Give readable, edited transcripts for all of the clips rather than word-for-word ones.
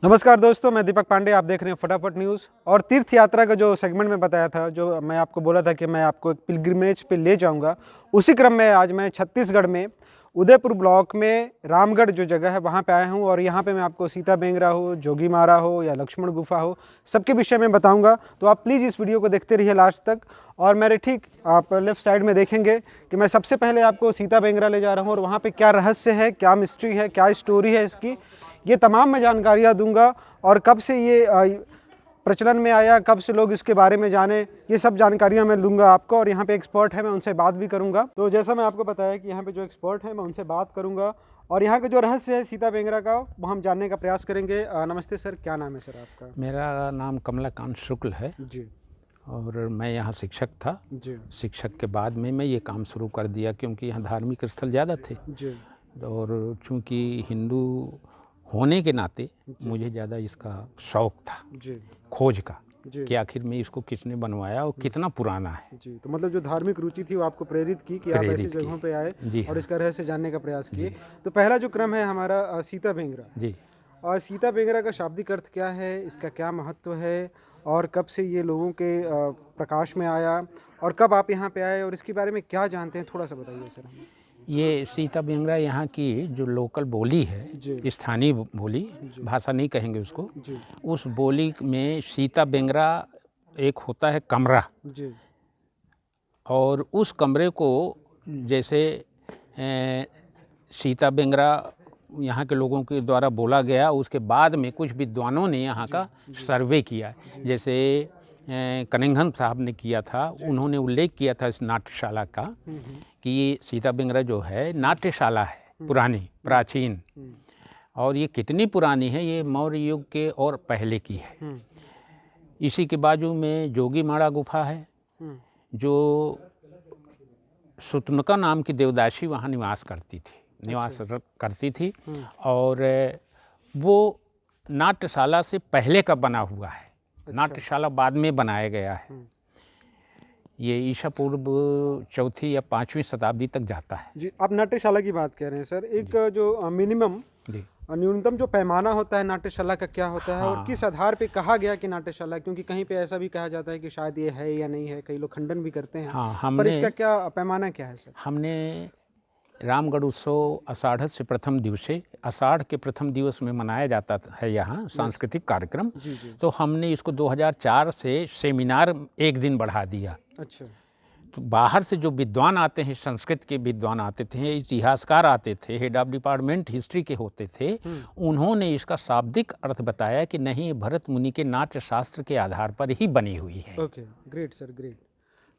नमस्कार दोस्तों, मैं दीपक पांडे। आप देख रहे हैं फटाफट न्यूज़। और तीर्थ यात्रा का जो सेगमेंट में बताया था, जो मैं आपको बोला था कि मैं आपको एक पिलग्रिमेज पे ले जाऊंगा, उसी क्रम में आज मैं छत्तीसगढ़ में उदयपुर ब्लॉक में रामगढ़ जो जगह है वहाँ पे आया हूँ। और यहाँ पे मैं आपको सीता बेंगरा हो, जोगी मारा हो या लक्ष्मण गुफा हो, सबके विषय में बताऊँगा। तो आप प्लीज़ इस वीडियो को देखते रहिए लास्ट तक। और मेरे ठीक आप लेफ्ट साइड में देखेंगे कि मैं सबसे पहले आपको सीता बेंगरा ले जा रहा हूँ और वहाँ पर क्या रहस्य है, क्या मिस्ट्री है, क्या स्टोरी है इसकी, ये तमाम मैं जानकारियाँ दूंगा। और कब से ये प्रचलन में आया, कब से लोग इसके बारे में जाने, ये सब जानकारियाँ मैं दूंगा आपको। और यहाँ पे एक्सपर्ट है, मैं उनसे बात भी करूंगा। तो जैसा मैं आपको बताया कि यहाँ पे जो एक्सपर्ट है मैं उनसे बात करूंगा और यहाँ का जो रहस्य है सीता बेंगरा का, वो हम जानने का प्रयास करेंगे। नमस्ते सर, क्या नाम है सर आपका? मेरा नाम कमलाकांत शुक्ल है जी। और मैं यहाँ शिक्षक था जी। शिक्षक के बाद में मैं ये काम शुरू कर दिया क्योंकि यहाँ धार्मिक स्थल ज़्यादा थे। जी। और चूँकि हिंदू होने के नाते मुझे ज़्यादा इसका शौक़ था। जी। खोज का जी। कि आखिर में इसको किसने बनवाया और कितना पुराना है। जी। तो मतलब जो धार्मिक रुचि थी वो आपको प्रेरित की कि आप ऐसी जगहों पे आए और इसका रहस्य जानने का प्रयास किए। तो पहला जो क्रम है हमारा सीता बेंगरा। जी। और सीता बेंगरा का शाब्दिक अर्थ क्या है, इसका क्या महत्व है और कब से ये लोगों के प्रकाश में आया और कब आप यहाँ पे आए और इसके बारे में क्या जानते हैं, थोड़ा सा बताइए सर हमें। ये सीता बेंगरा यहाँ की जो लोकल बोली है, स्थानीय बोली, भाषा नहीं कहेंगे उसको, उस बोली में सीता बेंगरा एक होता है कमरा। जी। और उस कमरे को जैसे सीता बेंगरा यहाँ के लोगों के द्वारा बोला गया, उसके बाद में कुछ विद्वानों ने यहाँ का सर्वे किया। जैसे कनिंघम साहब ने किया था, उन्होंने उल्लेख किया था इस नाट्यशाला का कि ये सीता बेंगरा जो है नाट्यशाला है पुरानी, प्राचीन। और ये कितनी पुरानी है, ये मौर्य युग के और पहले की है। इसी के बाजू में जोगी माड़ा गुफा है, जो सुतनुका नाम की देवदासी वहाँ निवास करती थी। और वो नाट्यशाला से पहले का बना हुआ है। नाट्यशाला बाद में बनाया गया है। ये ईसा पूर्व 4वीं या 5वीं शताब्दी तक जाता है। जी, आप नाट्यशाला की बात कह रहे हैं सर। एक जो मिनिमम न्यूनतम जो पैमाना होता है नाट्यशाला का क्या होता है? और किस आधार पे कहा गया कि नाट्यशाला? क्योंकि कहीं पे ऐसा भी कहा जाता है कि शायद ये है या नहीं है, कई लोग खंडन भी करते हैं। पर इसका क्या पैमाना क्या है सर? हमने रामगढ़ उत्सव आषाढ़ से प्रथम दिवसे, आषाढ़ के प्रथम दिवस में मनाया जाता है यहाँ सांस्कृतिक कार्यक्रम। तो हमने इसको 2004 से सेमिनार एक दिन बढ़ा दिया। अच्छा। तो बाहर से जो विद्वान आते हैं, संस्कृत के विद्वान आते थे, इतिहासकार आते थे, हेड ऑफ डिपार्टमेंट हिस्ट्री के होते थे, उन्होंने इसका शाब्दिक अर्थ बताया कि नहीं, भरत मुनि के नाट्य शास्त्र के आधार पर ही बनी हुई है। Okay, great sir, great.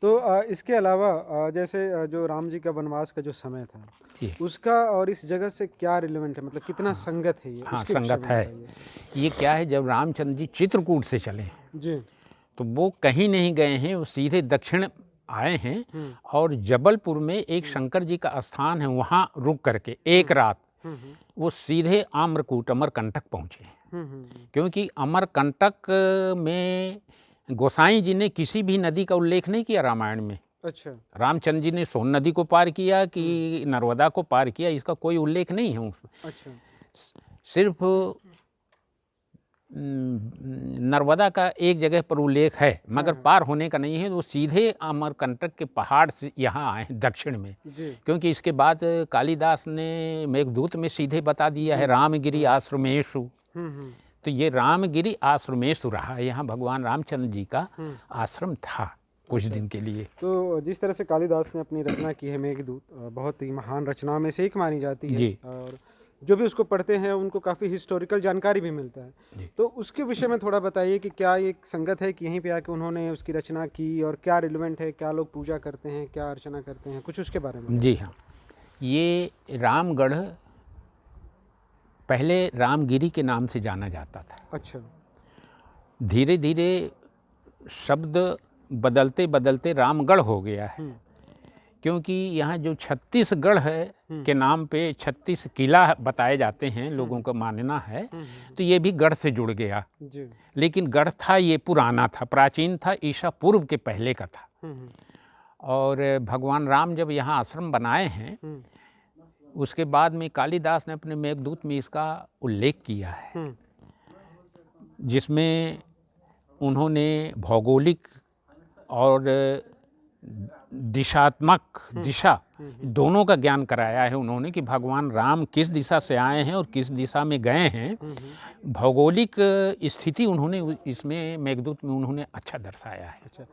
तो इसके अलावा जैसे जो राम जी का वनवास का जो समय था, उसका और इस जगह से क्या रिलेवेंट है, मतलब कितना संगत है ये? हाँ, संगत है। ये क्या है, जब रामचंद्र जी चित्रकूट से चले जी, तो वो कहीं नहीं गए हैं, वो सीधे दक्षिण आए हैं और जबलपुर में एक शंकर जी का स्थान है, वहाँ रुक करके एक रात वो सीधे आम्रकूट अमरकंटक पहुँचे। क्योंकि अमरकंटक में गोसाई जी ने किसी भी नदी का उल्लेख नहीं किया रामायण में। अच्छा। रामचंद्र जी ने सोन नदी को पार किया कि नर्मदा को पार किया, इसका कोई उल्लेख नहीं है उसमें। अच्छा। सिर्फ नर्मदा का एक जगह पर उल्लेख है, मगर पार होने का नहीं है। वो सीधे अमरकंटक के पहाड़ से यहाँ आए दक्षिण में। क्योंकि इसके बाद कालिदास ने मेघदूत में सीधे बता दिया है रामगिरी आश्रमेशु। तो ये रामगिरी आश्रमेशु रहा, यहाँ भगवान रामचंद्र जी का आश्रम था कुछ दिन के लिए। तो जिस तरह से कालिदास ने अपनी रचना की है मेघदूत, बहुत ही महान रचनाओं में से एक मानी जाती है जी। और जो भी उसको पढ़ते हैं उनको काफ़ी हिस्टोरिकल जानकारी भी मिलता है। तो उसके विषय में थोड़ा बताइए कि क्या ये संगत है कि यहीं पे आके उन्होंने उसकी रचना की और क्या रिलेवेंट है, क्या लोग पूजा करते हैं, क्या अर्चना करते हैं, कुछ उसके बारे में? जी हाँ, ये रामगढ़ पहले रामगिरी के नाम से जाना जाता था। अच्छा। धीरे धीरे शब्द बदलते बदलते रामगढ़ हो गया है। क्योंकि यहाँ जो छत्तीसगढ़ है के नाम पे 36 किला बताए जाते हैं, लोगों का मानना है, तो ये भी गढ़ से जुड़ गया। लेकिन गढ़ था, ये पुराना था, प्राचीन था, ईसा पूर्व के पहले का था। और भगवान राम जब यहाँ आश्रम बनाए हैं, उसके बाद में कालिदास ने अपने मेघदूत में इसका उल्लेख किया है जिसमें उन्होंने भौगोलिक और दिशा दोनों का ज्ञान कराया है उन्होंने कि भगवान राम किस दिशा से आए हैं और किस दिशा में गए हैं। भौगोलिक स्थिति उन्होंने इसमें मेघदूत में उन्होंने अच्छा दर्शाया है। अच्छा,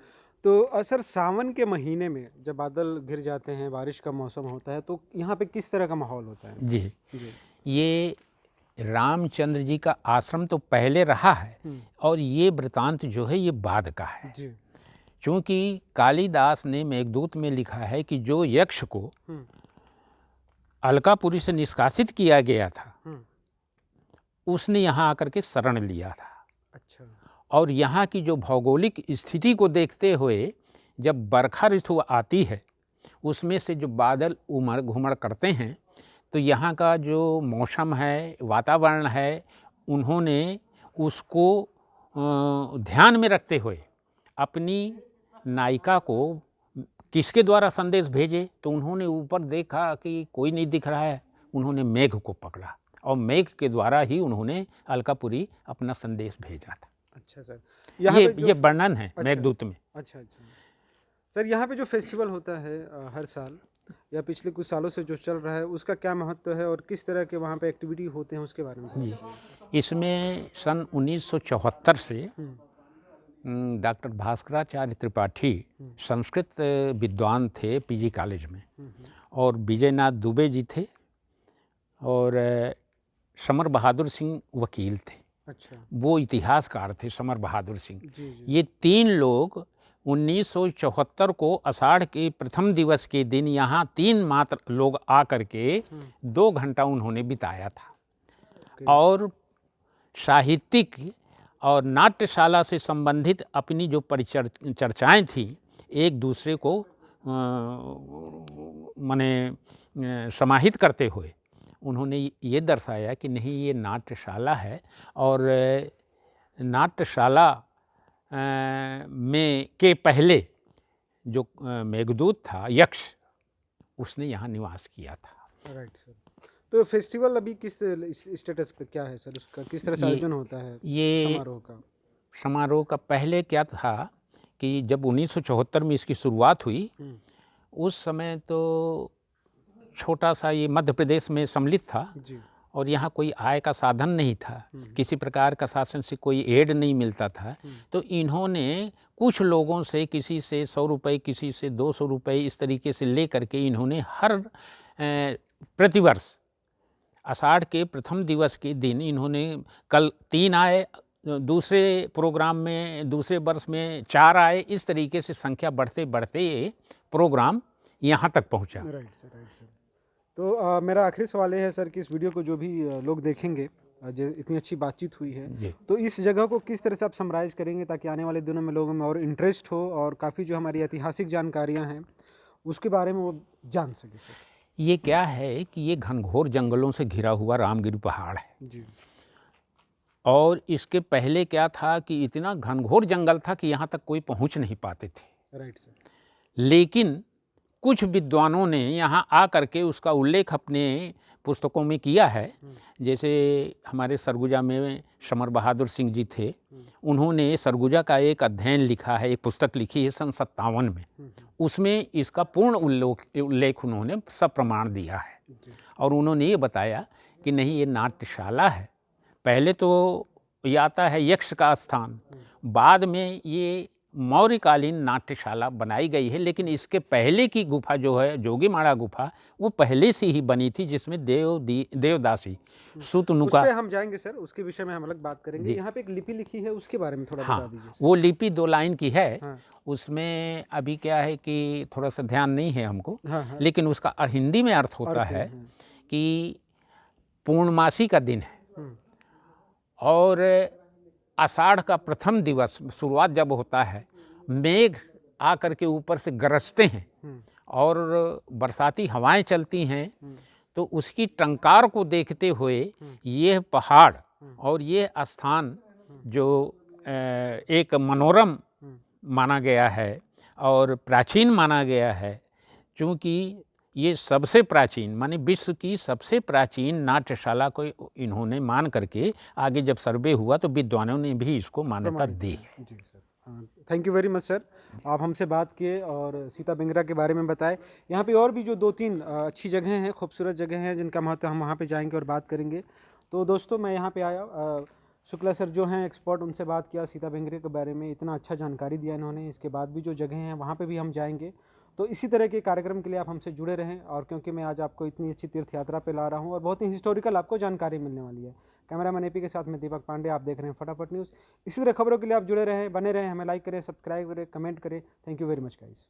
तो सर सावन के महीने में जब बादल घिर जाते हैं, बारिश का मौसम होता है, तो यहाँ पे किस तरह का माहौल होता है? जी, ये रामचंद्र जी का आश्रम तो पहले रहा है और ये वृतांत जो है ये बाद का है। जी। क्योंकि कालिदास ने मेघदूत में लिखा है कि जो यक्ष को अलकापुरी से निष्कासित किया गया था उसने यहाँ आकर के शरण लिया था। अच्छा। और यहाँ की जो भौगोलिक स्थिति को देखते हुए जब बरखा ऋतु आती है उसमें से जो बादल उमड़ घुमड़ करते हैं तो यहाँ का जो मौसम है, वातावरण है, उन्होंने उसको ध्यान में रखते हुए अपनी नायिका को किसके द्वारा संदेश भेजे, तो उन्होंने ऊपर देखा कि कोई नहीं दिख रहा है, उन्होंने मेघ को पकड़ा और मेघ के द्वारा ही उन्होंने अलकापुरी अपना संदेश भेजा था। अच्छा सर, ये वर्णन है मेघदूत में। अच्छा अच्छा सर, यहाँ पे जो फेस्टिवल होता है हर साल या पिछले कुछ सालों से जो चल रहा है उसका क्या महत्व है और किस तरह के वहाँ पे एक्टिविटी होते हैं उसके बारे में? जी, इसमें सन 1974 से डॉक्टर भास्कराचार्य त्रिपाठी संस्कृत विद्वान थे पीजी कॉलेज में, और विजयनाथ दुबे जी थे और समर बहादुर सिंह वकील थे। अच्छा। वो इतिहासकार थे समर बहादुर सिंह। जी। ये तीन लोग 1974 को आषाढ़ के प्रथम दिवस के दिन यहाँ तीन मात्र लोग आकर के 2 घंटा उन्होंने बिताया था और साहित्यिक और नाट्यशाला से संबंधित अपनी जो चर्चाएं थी एक दूसरे को माने समाहित करते हुए उन्होंने ये दर्शाया कि नहीं, ये नाट्यशाला है और नाट्यशाला में के पहले जो मेघदूत था यक्ष, उसने यहाँ निवास किया था। राइट सर, तो फेस्टिवल अभी किस स्टेटस पे क्या है सर, उसका किस तरह से आयोजन होता है ये समारोह का पहले क्या था कि जब 1974 में इसकी शुरुआत हुई उस समय तो छोटा सा ये मध्य प्रदेश में सम्मिलित था जी। और यहाँ कोई आय का साधन नहीं था, किसी प्रकार का शासन से कोई एड नहीं मिलता था। तो इन्होंने कुछ लोगों से, किसी से 100 रुपये, किसी से 200 रुपये, इस तरीके से ले करके इन्होंने हर प्रतिवर्ष आषाढ़ के प्रथम दिवस के दिन इन्होंने कल 3 आए, दूसरे प्रोग्राम में दूसरे वर्ष में 4 आए, इस तरीके से संख्या बढ़ते बढ़ते ये प्रोग्राम यहाँ तक पहुँचा। Right sir. तो मेरा आखिरी सवाल ये है सर कि इस वीडियो को जो भी लोग देखेंगे, इतनी अच्छी बातचीत हुई है, तो इस जगह को किस तरह से आप समराइज़ करेंगे ताकि आने वाले दिनों में लोगों में और इंटरेस्ट हो और काफ़ी जो हमारी ऐतिहासिक जानकारियाँ हैं उसके बारे में वो जान सके सर? ये क्या है कि ये घनघोर जंगलों से घिरा हुआ रामगिरी पहाड़ है जी। और इसके पहले क्या था कि इतना घनघोर जंगल था कि यहाँ तक कोई पहुँच नहीं पाते थे। Right sir. लेकिन कुछ विद्वानों ने यहाँ आ करके उसका उल्लेख अपने पुस्तकों में किया है। जैसे हमारे सरगुजा में समर बहादुर सिंह जी थे, उन्होंने सरगुजा का एक अध्ययन लिखा है, एक पुस्तक लिखी है सन 57 में, उसमें इसका पूर्ण उल्लेख उन्होंने सप्रमाण दिया है और उन्होंने ये बताया कि नहीं, ये नाट्यशाला है। पहले तो ये आता है यक्ष का स्थान, बाद में ये मौर्यकालीन नाट्यशाला बनाई गई है, लेकिन इसके पहले की गुफा जो है जोगीमाड़ा गुफा, वो पहले से ही बनी थी, जिसमें देवदासी सुतनुका। उस पे हम जाएंगे सर, उसके विषय में हम अलग बात करेंगे। यहाँ पे एक लिपि लिखी है, उसके बारे में थोड़ा बता दीजिए। वो लिपि 2 लाइन की है। उसमें अभी क्या है कि थोड़ा सा ध्यान नहीं है हमको, लेकिन उसका हिंदी में अर्थ होता है कि पूर्णमासी का दिन है और आषाढ़ का प्रथम दिवस शुरुआत जब होता है, मेघ आकर के ऊपर से गरजते हैं और बरसाती हवाएं चलती हैं, तो उसकी टंकार को देखते हुए ये पहाड़ और ये स्थान जो एक मनोरम माना गया है और प्राचीन माना गया है, क्योंकि ये सबसे प्राचीन माने विश्व की सबसे प्राचीन नाट्यशाला को इन्होंने मान करके आगे जब सर्वे हुआ तो विद्वानों ने भी इसको मान्यता दी है। जी sir, thank you very much sir, आप हमसे बात किए और सीता बिंगरा के बारे में बताए। यहाँ पे और भी जो 2-3 अच्छी जगह हैं, खूबसूरत जगह हैं जिनका महत्व हम वहाँ पे जाएंगे और बात करेंगे। तो दोस्तों मैं यहाँ पे आया, शुक्ला सर जो हैं एक्सपर्ट, उनसे बात किया सीता बिंगरे के बारे में, इतना अच्छा जानकारी दिया इन्होंने। इसके बाद भी जो जगह हैं वहाँ पे भी हम जाएंगे। तो इसी तरह के कार्यक्रम के लिए आप हमसे जुड़े रहें, और क्योंकि मैं आज आपको इतनी अच्छी तीर्थ यात्रा पे ला रहा हूँ और बहुत ही हिस्टोरिकल आपको जानकारी मिलने वाली है। कैमरामैन एपी के साथ में दीपक पांडे, आप देख रहे हैं फटाफट न्यूज़। इसी तरह खबरों के लिए आप जुड़े रहें, बने रहें, हमें लाइक करें, सब्सक्राइब करें, कमेंट करें। Thank you very much guys.